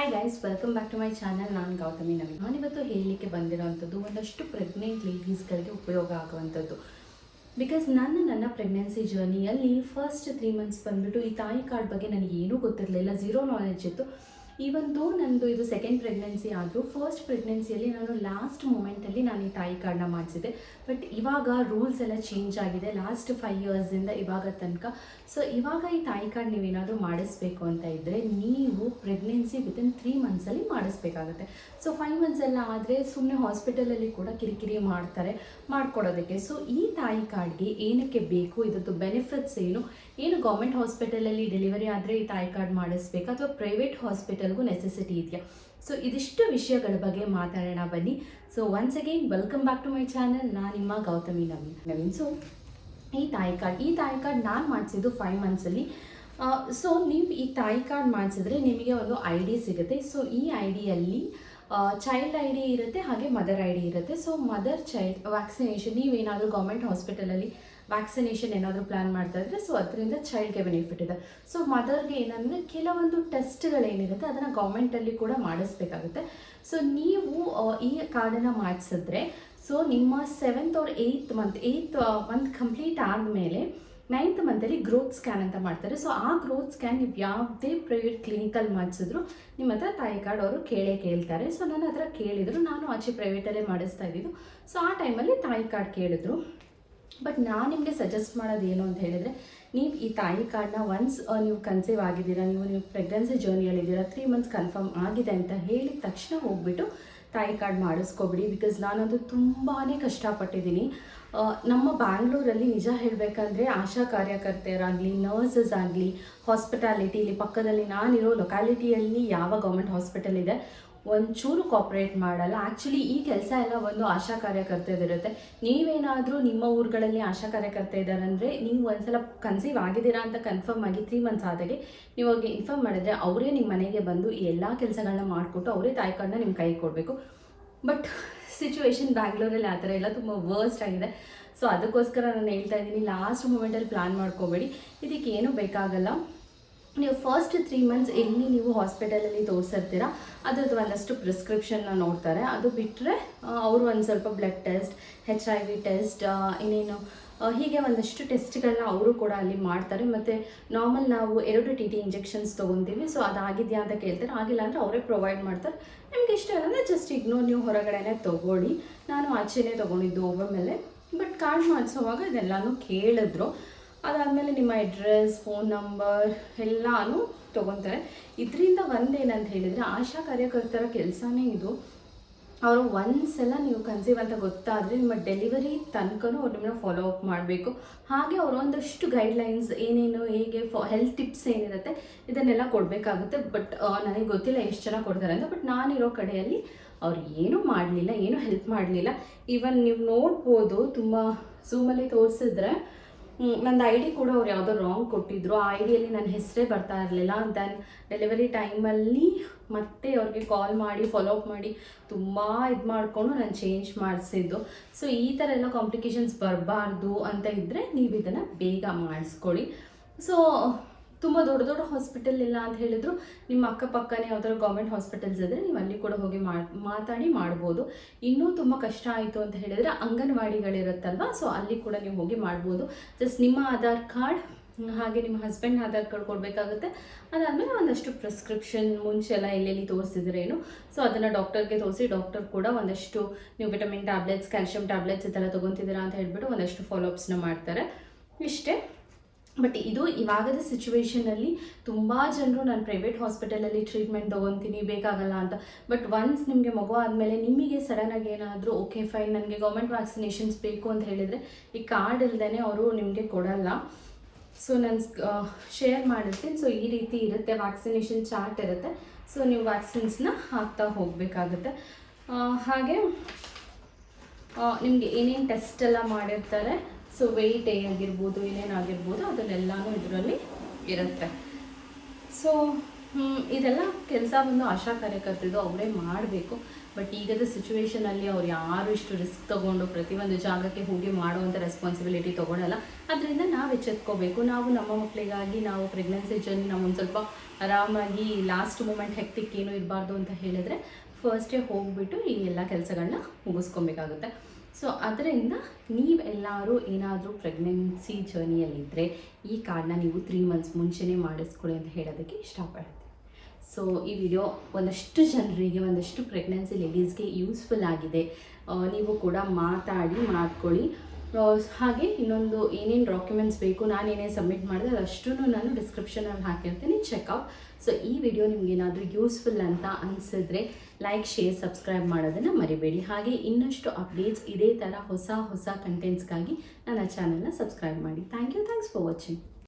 Hi guys, welcome back to my channel. ನಾನು ಗೌತಮಿ ನವೀನ್. ನಾನಿವತ್ತು ಹೇಳಲಿಕ್ಕೆ ಬಂದಿರೋವಂಥದ್ದು ಒಂದಷ್ಟು ಪ್ರೆಗ್ನೆಂಟ್ ಲೇಡೀಸ್ಗಳಿಗೆ ಉಪಯೋಗ ಆಗುವಂಥದ್ದು. ಬಿಕಾಸ್ ನಾನು ನನ್ನ ಪ್ರೆಗ್ನೆನ್ಸಿ ಜರ್ನಿಯಲ್ಲಿ ಫಸ್ಟ್ 3 ಮಂತ್ಸ್ ಬಂದುಬಿಟ್ಟು ಈ ತಾಯಿ ಕಾರ್ಡ್ ಬಗ್ಗೆ ನನಗೆ ಏನೂ ಗೊತ್ತಿರಲಿಲ್ಲ, ಝೀರೋ ನಾಲೆಡ್ಜ್ ಇತ್ತು. ಈವಂದು ನನ್ನದು ಇದು ಸೆಕೆಂಡ್ ಪ್ರೆಗ್ನೆನ್ಸಿ ಆದರೂ ಫಸ್ಟ್ ಪ್ರೆಗ್ನೆನ್ಸಿಯಲ್ಲಿ ನಾನು ಲಾಸ್ಟ್ ಮೂಮೆಂಟಲ್ಲಿ ನಾನು ಈ ತಾಯಿ ಕಾರ್ಡನ್ನ ಮಾಡಿಸಿದೆ. ಬಟ್ ಇವಾಗ ರೂಲ್ಸ್ ಎಲ್ಲ ಚೇಂಜ್ ಆಗಿದೆ ಲಾಸ್ಟ್ 5 ಇಯರ್ಸಿಂದ ಇವಾಗ ತನಕ. ಸೊ ಇವಾಗ ಈ ತಾಯಿ ಕಾರ್ಡ್ ನೀವೇನಾದರೂ ಮಾಡಿಸ್ಬೇಕು ಅಂತ ಇದ್ದರೆ ನೀವು ಪ್ರೆಗ್ನೆನ್ಸಿ ವಿತಿನ್ 3 ಮಂತ್ಸಲ್ಲಿ ಮಾಡಿಸ್ಬೇಕಾಗುತ್ತೆ. ಸೊ 5 ಮಂತ್ಸ್ ಎಲ್ಲ ಆದರೆ ಸುಮ್ಮನೆ ಹಾಸ್ಪಿಟಲಲ್ಲಿ ಕೂಡ ಕಿರಿಕಿರಿ ಮಾಡ್ತಾರೆ ಮಾಡಿಕೊಡೋದಕ್ಕೆ. ಸೊ ಈ ತಾಯಿ ಕಾರ್ಡ್ಗೆ ಏನಕ್ಕೆ ಬೇಕು, ಇದ್ರದ್ದು ಬೆನಿಫಿಟ್ಸ್ ಏನು ಗೌರ್ಮೆಂಟ್ ಹಾಸ್ಪಿಟಲಲ್ಲಿ ಡೆಲಿವರಿ ಆದರೆ ಈ ತಾಯಿ ಕಾರ್ಡ್ ಮಾಡಿಸ್ಬೇಕು ಅಥವಾ ಪ್ರೈವೇಟ್ ಹಾಸ್ಪಿಟಲ್ಗೂ ನೆಸೆಸಿಟಿ ಇದೆಯಾ? ಸೊ ಇದಿಷ್ಟು ವಿಷಯಗಳ ಬಗ್ಗೆ ಮಾತಾಡೋಣ ಬನ್ನಿ. So once again welcome back to my channel. ನಾನು ನಿಮ್ಮ ಗೌತಮಿ ನವೀನ್. ಸೊ ಈ ತಾಯಿ ಕಾರ್ಡ್ ನಾನು ಮಾಡಿಸಿದ್ದು 5 ಮಂತ್ಸಲ್ಲಿ. ಸೊ ನೀವು ಈ ತಾಯಿ ಕಾರ್ಡ್ ಮಾಡಿಸಿದ್ರೆ ನಿಮಗೆ ಒಂದು ಐ ಡಿ ಸಿಗುತ್ತೆ. ಸೊ ಈ ಐ ಡಿಯಲ್ಲಿ ಚೈಲ್ಡ್ ಐ ಡಿ ಇರುತ್ತೆ, ಹಾಗೆ ಮದರ್ ಐ ಡಿ ಇರುತ್ತೆ. ಸೊ ಮದರ್ ಚೈಲ್ಡ್ ವ್ಯಾಕ್ಸಿನೇಷನ್ ನೀವೇನಾದರೂ ಗೌರ್ಮೆಂಟ್ ಹಾಸ್ಪಿಟಲಲ್ಲಿ ವ್ಯಾಕ್ಸಿನೇಷನ್ ಏನಾದರೂ ಪ್ಲ್ಯಾನ್ ಮಾಡ್ತಾ ಇದ್ದರೆ ಸೊ ಅದರಿಂದ ಚೈಲ್ಡ್ಗೆ ಬೆನಿಫಿಟ್ ಇದೆ. ಸೊ ಮದರ್ಗೆ ಏನಂದರೆ ಕೆಲವೊಂದು ಟೆಸ್ಟ್ಗಳೇನಿರುತ್ತೆ ಅದನ್ನು ಗೌರ್ಮೆಂಟಲ್ಲಿ ಕೂಡ ಮಾಡಿಸ್ಬೇಕಾಗುತ್ತೆ. ಸೊ ನೀವು ಈ ಕಾರ್ಡನ್ನು ಮಾಡಿಸಿದ್ರೆ ಸೊ ನಿಮ್ಮ 7th or 8th month complete ಆದಮೇಲೆ 9th ಮಂತಲ್ಲಿ ಗ್ರೋತ್ ಸ್ಕ್ಯಾನ್ ಅಂತ ಮಾಡ್ತಾರೆ. ಸೊ ಆ ಗ್ರೋತ್ ಸ್ಕ್ಯಾನ್ ನೀವು ಯಾವುದೇ ಪ್ರೈವೇಟ್ ಕ್ಲಿನಿಕಲ್ಲಿ ಮಾಡಿಸಿದ್ರು ನಿಮ್ಮ ಹತ್ರ ತಾಯಿ ಕಾರ್ಡ್ ಅವರು ಕೇಳ್ತಾರೆ. ಸೊ ನನ್ನ ಹತ್ರ ಕೇಳಿದರು, ನಾನು ಆಚೆ ಪ್ರೈವೇಟಲ್ಲೇ ಮಾಡಿಸ್ತಾ ಇದ್ದಿದ್ದು. ಸೊ ಆ ಟೈಮಲ್ಲಿ ತಾಯಿ ಕಾರ್ಡ್ ಕೇಳಿದ್ರು. ಬಟ್ ನಾನು ನಿಮಗೆ ಸಜೆಸ್ಟ್ ಮಾಡೋದು ಏನು ಅಂತ ಹೇಳಿದರೆ, ನೀವು ಈ ತಾಯಿ ಕಾರ್ಡನ್ನ ಒನ್ಸ್ ನೀವು ಕನ್ಸೀವ್ ಆಗಿದ್ದೀರಾ, ನೀವು ಪ್ರೆಗ್ನೆನ್ಸಿ ಜರ್ನಿಯಲ್ಲಿದ್ದೀರಾ, 3 ಮಂತ್ಸ್ ಕನ್ಫರ್ಮ್ ಆಗಿದೆ ಅಂತ ಹೇಳಿದ ತಕ್ಷಣ ಹೋಗ್ಬಿಟ್ಟು ತಾಯಿ ಕಾರ್ಡ್ ಮಾಡಿಸ್ಕೊಬಿಡಿ. ಬಿಕಾಸ್ ನಾನಂತೂ ತುಂಬಾ ಕಷ್ಟಪಟ್ಟಿದ್ದೀನಿ. ನಮ್ಮ ಬ್ಯಾಂಗ್ಳೂರಲ್ಲಿ ನಿಜ ಹೇಳಬೇಕಂದ್ರೆ ಆಶಾ ಕಾರ್ಯಕರ್ತೆಯರಾಗಲಿ, ನರ್ಸಸ್ ಆಗಲಿ, ಹಾಸ್ಪಿಟಾಲಿಟಿ ಇಲ್ಲಿ ಪಕ್ಕದಲ್ಲಿ ನಾನಿರೋ ಲೊಕ್ಯಾಲಿಟಿಯಲ್ಲಿ ಯಾವ ಗೌರ್ಮೆಂಟ್ ಹಾಸ್ಪಿಟಲ್ ಇದೆ ಒಂಚೂರು ಕೋಆಪ್ರೇಟ್ ಮಾಡಲ್ಲ. ಆ್ಯಕ್ಚುಲಿ ಈ ಕೆಲಸ ಎಲ್ಲ ಒಂದು ಆಶಾ ಕಾರ್ಯಕರ್ತೆಯದಿರುತ್ತೆ. ನೀವೇನಾದರೂ ನಿಮ್ಮ ಊರುಗಳಲ್ಲಿ ಆಶಾ ಕಾರ್ಯಕರ್ತೆ ಇದ್ದಾರೆ ಅಂದರೆ ನೀವು ಒಂದ್ಸಲ ಕನ್ಸೀವ್ ಆಗಿದ್ದೀರಾ ಅಂತ ಕನ್ಫರ್ಮ್ ಆಗಿ 3 ಮಂತ್ಸ್ ಆದಾಗೆ ನೀವು ಅವ್ರಿಗೆ ಇನ್ಫಾರ್ಮ್ ಮಾಡಿದ್ರೆ ಅವರೇ ನಿಮ್ಮ ಮನೆಗೆ ಬಂದು ಈ ಎಲ್ಲ ಕೆಲಸಗಳನ್ನ ಮಾಡಿಕೊಟ್ಟು ಅವರೇ ತಾಯಿ ಕಾರ್ಡನ್ನ ನಿಮ್ಮ ಕೈಗೆ ಕೊಡಬೇಕು. ಬಟ್ ಸಿಚುವೇಶನ್ ಬ್ಯಾಂಗ್ಳೂರಲ್ಲಿ ಆ ಥರ ಎಲ್ಲ ತುಂಬ ವರ್ಸ್ಟ್ ಆಗಿದೆ. ಸೊ ಅದಕ್ಕೋಸ್ಕರ ನಾನು ಹೇಳ್ತಾ ಇದ್ದೀನಿ, ಲಾಸ್ಟ್ ಮೂಮೆಂಟಲ್ಲಿ ಪ್ಲ್ಯಾನ್ ಮಾಡ್ಕೋಬೇಡಿ. ಇದಕ್ಕೆ ಏನೂ ಬೇಕಾಗಲ್ಲ. ನೀವು ಫಸ್ಟ್ 3 ಮಂತ್ಸ್ ಎಲ್ಲಿ ನೀವು ಹಾಸ್ಪಿಟಲಲ್ಲಿ ತೋರಿಸಿರ್ತೀರ ಅದ್ರದ್ದು ಒಂದಷ್ಟು ಪ್ರಿಸ್ಕ್ರಿಪ್ಷನ್ನ ನೋಡ್ತಾರೆ. ಅದು ಬಿಟ್ಟರೆ ಅವರು ಒಂದು ಸ್ವಲ್ಪ ಬ್ಲಡ್ ಟೆಸ್ಟ್, HIV ಟೆಸ್ಟ್, ಇನ್ನೇನು ಹೀಗೆ ಒಂದಷ್ಟು ಟೆಸ್ಟ್ಗಳನ್ನ ಅವರು ಕೂಡ ಅಲ್ಲಿ ಮಾಡ್ತಾರೆ. ಮತ್ತು ನಾರ್ಮಲ್ ನಾವು 2 TT ಇಂಜೆಕ್ಷನ್ಸ್ ತೊಗೊತೀವಿ. ಸೊ ಅದಾಗಿದೆಯಾ ಅಂತ ಕೇಳ್ತಾರೆ, ಆಗಿಲ್ಲ ಅಂದರೆ ಅವರೇ ಪ್ರೊವೈಡ್ ಮಾಡ್ತಾರೆ. ನಿಮ್ಗೆ ಇಷ್ಟ ಇಲ್ಲ ಅಂದರೆ ಜಸ್ಟ್ ಇಗ್ನೋರ್, ನೀವು ಹೊರಗಡೆನೇ ತೊಗೊಳ್ಳಿ. ನಾನು ಆಚೆನೇ ತೊಗೊಂಡಿದ್ದು ಓವರ್ ಮೇಲೆ. ಬಟ್ ಕಾರ್ಡ್ ಮಾಡಿಸೋವಾಗ ಇದೆಲ್ಲನೂ ಕೇಳಿದ್ರು. ಅದಾದಮೇಲೆ ನಿಮ್ಮ ಅಡ್ರೆಸ್, ಫೋನ್ ನಂಬರ್ ಎಲ್ಲನೂ ತೊಗೊತಾರೆ. ಇದರಿಂದ ಒಂದೇನಂತ ಹೇಳಿದರೆ ಆಶಾ ಕಾರ್ಯಕರ್ತರ ಕೆಲಸನೇ ಇದು. ಅವರು ಒಂದ್ಸಲ ನೀವು ಕನ್ಸೀವ್ ಅಂತ ಗೊತ್ತಾದರೆ ನಿಮ್ಮ ಡೆಲಿವರಿ ತನಕನೂ ಅವ್ರು ನಿಮ್ಮನ್ನ ಫಾಲೋ ಅಪ್ ಮಾಡಬೇಕು. ಹಾಗೆ ಅವರು ಒಂದಷ್ಟು ಗೈಡ್ಲೈನ್ಸ್ ಏನೇನು ಹೇಗೆ ಹೆಲ್ತ್ ಟಿಪ್ಸ್ ಏನಿರುತ್ತೆ ಇದನ್ನೆಲ್ಲ ಕೊಡಬೇಕಾಗುತ್ತೆ. ಬಟ್ ನನಗೆ ಗೊತ್ತಿಲ್ಲ ಎಷ್ಟು ಜನ ಕೊಡ್ತಾರೆ ಅಂತ. ಬಟ್ ನಾನಿರೋ ಕಡೆಯಲ್ಲಿ ಅವ್ರು ಏನೂ ಮಾಡಲಿಲ್ಲ, ಏನೂ ಹೆಲ್ಪ್ ಮಾಡಲಿಲ್ಲ. ಈವನ್ ನೀವು ನೋಡ್ಬೋದು, ತುಂಬ ಝೂಮಲ್ಲಿ ತೋರಿಸಿದ್ರೆ ನನ್ನ ಐ ಡಿ ಕೂಡ ಅವ್ರು ಯಾವುದೋ ರಾಂಗ್ ಕೊಟ್ಟಿದ್ರು. ಆ ಐ ಡಿಯಲ್ಲಿ ನನ್ನ ಹೆಸರೇ ಬರ್ತಾ ಇರಲಿಲ್ಲ. ದೆನ್ ಡೆಲಿವರಿ ಟೈಮಲ್ಲಿ ಮತ್ತೆ ಅವ್ರಿಗೆ ಕಾಲ್ ಮಾಡಿ ಫಾಲೋ ಅಪ್ ಮಾಡಿ ತುಂಬ ಇದು ಮಾಡಿಕೊಂಡು ನಾನು ಚೇಂಜ್ ಮಾಡಿಸಿದ್ದು. ಸೊ ಈ ಥರ ಎಲ್ಲ ಕಾಂಪ್ಲಿಕೇಶನ್ಸ್ ಬರಬಾರ್ದು ಅಂತ ಇದ್ದರೆ ನೀವು ಇದನ್ನು ಬೇಗ ಮಾಡಿಸ್ಕೊಳ್ಳಿ. ಸೊ ತುಂಬ ದೊಡ್ಡ ಹಾಸ್ಪಿಟಲ್ ಇಲ್ಲ ಅಂತ ಹೇಳಿದ್ರು, ನಿಮ್ಮ ಅಕ್ಕಪಕ್ಕನೇ ಯಾವ್ದಾದ್ರು ಗೌರ್ಮೆಂಟ್ ಹಾಸ್ಪಿಟಲ್ಸ್ ಇದ್ದರೆ ನೀವು ಅಲ್ಲಿ ಕೂಡ ಹೋಗಿ ಮಾತಾಡಿ ಮಾಡ್ಬೋದು. ಇನ್ನೂ ತುಂಬ ಕಷ್ಟ ಆಯಿತು ಅಂತ ಹೇಳಿದರೆ ಅಂಗನವಾಡಿಗಳಿರುತ್ತಲ್ವ, ಸೊ ಅಲ್ಲಿ ಕೂಡ ನೀವು ಹೋಗಿ ಮಾಡ್ಬೋದು. ಜಸ್ಟ್ ನಿಮ್ಮ ಆಧಾರ್ ಕಾರ್ಡ್ ಹಾಗೆ ನಿಮ್ಮ ಹಸ್ಬೆಂಡ್ ಆಧಾರ್ ಕಾರ್ಡ್ ಕೊಡಬೇಕಾಗುತ್ತೆ. ಅದಾದಮೇಲೆ ಒಂದಷ್ಟು ಪ್ರಿಸ್ಕ್ರಿಪ್ಷನ್ ಮುಂಚೆ ಎಲ್ಲ ಎಲ್ಲೆಲ್ಲಿ ತೋರಿಸಿದ್ರೇನು ಸೊ ಅದನ್ನು ಡಾಕ್ಟರ್ಗೆ ತೋರಿಸಿ, ಡಾಕ್ಟರ್ ಕೂಡ ಒಂದಷ್ಟು ನೀವು ವಿಟಮಿನ್ ಟ್ಯಾಬ್ಲೆಟ್ಸ್, ಕ್ಯಾಲ್ಶಿಯಂ ಟ್ಯಾಬ್ಲೆಟ್ಸ್ ಈ ಥರ ತೊಗೊತಿದ್ದೀರಾ ಅಂತ ಹೇಳ್ಬಿಟ್ಟು ಒಂದಷ್ಟು ಫಾಲೋಅಪ್ಸ್ನ ಮಾಡ್ತಾರೆ. ಇಷ್ಟೇ. ಬಟ್ ಇದು ಇವಾಗದ ಸಿಚುವೇಷನಲ್ಲಿ ತುಂಬ ಜನರು ನಾನು ಪ್ರೈವೇಟ್ ಹಾಸ್ಪಿಟಲಲ್ಲಿ ಟ್ರೀಟ್ಮೆಂಟ್ ತೊಗೊತೀನಿ ಬೇಕಾಗಲ್ಲ ಅಂತ. ಬಟ್ ಒನ್ಸ್ ನಿಮಗೆ ಮಗು ಆದಮೇಲೆ ನಿಮಗೆ ಸಡನ್ನಾಗಿ ಏನಾದರೂ ಓಕೆ ಫೈನ್ ನನಗೆ ಗೌರ್ಮೆಂಟ್ ವ್ಯಾಕ್ಸಿನೇಷನ್ಸ್ ಬೇಕು ಅಂತ ಹೇಳಿದರೆ ಈ ಕಾರ್ಡ್ ಇಲ್ಲದೇ ಅವರು ನಿಮಗೆ ಕೊಡಲ್ಲ. ಸೊ ನಾನು ಶೇರ್ ಮಾಡಿರ್ತೀನಿ. ಸೊ ಈ ರೀತಿ ಇರುತ್ತೆ, ವ್ಯಾಕ್ಸಿನೇಷನ್ ಚಾರ್ಟ್ ಇರುತ್ತೆ. ಸೊ ನೀವು ವ್ಯಾಕ್ಸಿನ್ಸ್ನ ಹಾಕ್ತಾ ಹೋಗಬೇಕಾಗುತ್ತೆ. ಹಾಗೆ ನಿಮಗೆ ಏನೇನು ಟೆಸ್ಟ್ ಎಲ್ಲ ಮಾಡಿರ್ತಾರೆ, ಸೊ ವೆಯ್ಟ್ ಆಗಿರ್ಬೋದು, ಏನೇನಾಗಿರ್ಬೋದು ಅದನ್ನೆಲ್ಲನೂ ಇದರಲ್ಲಿ ಇರುತ್ತೆ. ಸೊ ಇದೆಲ್ಲ ಕೆಲಸ ಬಂದು ಆಶಾ ಕಾರ್ಯಕರ್ತರು ಅವರೇ ಮಾಡಬೇಕು. ಬಟ್ ಈಗದ ಸಿಚುವೇಷನಲ್ಲಿ ಅವ್ರು ಯಾರು ಇಷ್ಟು ರಿಸ್ಕ್ ತೊಗೊಂಡು ಪ್ರತಿಯೊಂದು ಜಾಗಕ್ಕೆ ಹೋಗಿ ಮಾಡುವಂಥ ರೆಸ್ಪಾನ್ಸಿಬಿಲಿಟಿ ತೊಗೊಳಲ್ಲ. ಅದರಿಂದ ನಾವು ಎಚ್ಚೆತ್ಕೋಬೇಕು. ನಾವು ನಮ್ಮ ಮಕ್ಕಳಿಗಾಗಿ ನಾವು ಪ್ರೆಗ್ನೆನ್ಸಿ ಜರ್ನಿ ನಮ್ಮೊಂದು ಸ್ವಲ್ಪ ಆರಾಮಾಗಿ ಲಾಸ್ಟ್ ಮೂಮೆಂಟ್ ಹೆಕ್ಟಿಕ್ ಏನೂ ಇರಬಾರ್ದು ಅಂತ ಹೇಳಿದ್ರೆ ಫಸ್ಟೇ ಹೋಗಿಬಿಟ್ಟು ಈ ಎಲ್ಲ ಕೆಲಸಗಳನ್ನ ಮುಗಿಸ್ಕೊಬೇಕಾಗುತ್ತೆ. ಸೊ ಅದರಿಂದ ನೀವೆಲ್ಲರೂ ಏನಾದರೂ ಪ್ರೆಗ್ನೆನ್ಸಿ ಜರ್ನಿಯಲ್ಲಿದ್ದರೆ ಈ ಕಾರ್ಡನ್ನ ನೀವು 3 ಮಂತ್ಸ್ ಮುಂಚೆನೇ ಮಾಡಿಸ್ಕೊಳ್ಳಿ ಅಂತ ಹೇಳೋದಕ್ಕೆ ಇಷ್ಟಪಡ್ತೀನಿ. ಸೊ ಈ ವಿಡಿಯೋ ಒಂದಷ್ಟು ಜನರಿಗೆ, ಒಂದಷ್ಟು ಪ್ರೆಗ್ನೆನ್ಸಿ ಲೇಡೀಸ್ಗೆ ಯೂಸ್ಫುಲ್ ಆಗಿದೆ. ನೀವು ಕೂಡ ಮಾತಾಡಿ ಮಾಡ್ಕೊಳ್ಳಿ. ಹಾಗೆ ಇನ್ನೊಂದು ಏನೇನು ಡಾಕ್ಯುಮೆಂಟ್ಸ್ ಬೇಕು, ನಾನು ಏನೇನು ಸಬ್ಮಿಟ್ ಮಾಡಿದೆ ಅದಷ್ಟು ನಾನು ಡಿಸ್ಕ್ರಿಪ್ಷನಲ್ಲಿ ಹಾಕಿರ್ತೀನಿ, ಚೆಕ್ಔಟ್. ಸೊ ಈ ವಿಡಿಯೋ ನಿಮಗೇನಾದರೂ ಯೂಸ್ಫುಲ್ ಅಂತ ಅನಿಸಿದ್ರೆ ಲೈಕ್, ಶೇರ್, ಸಬ್ಸ್ಕ್ರೈಬ್ ಮಾಡೋದನ್ನು ಮರಿಬೇಡಿ. ಹಾಗೆ ಇನ್ನಷ್ಟು ಅಪ್ಡೇಟ್ಸ್ ಇದೇ ಥರ ಹೊಸ ಕಂಟೆಂಟ್ಸ್ಗಾಗಿ ನನ್ನ ಚಾನಲ್ನ ಸಬ್ಸ್ಕ್ರೈಬ್ ಮಾಡಿ. Thanks for watching.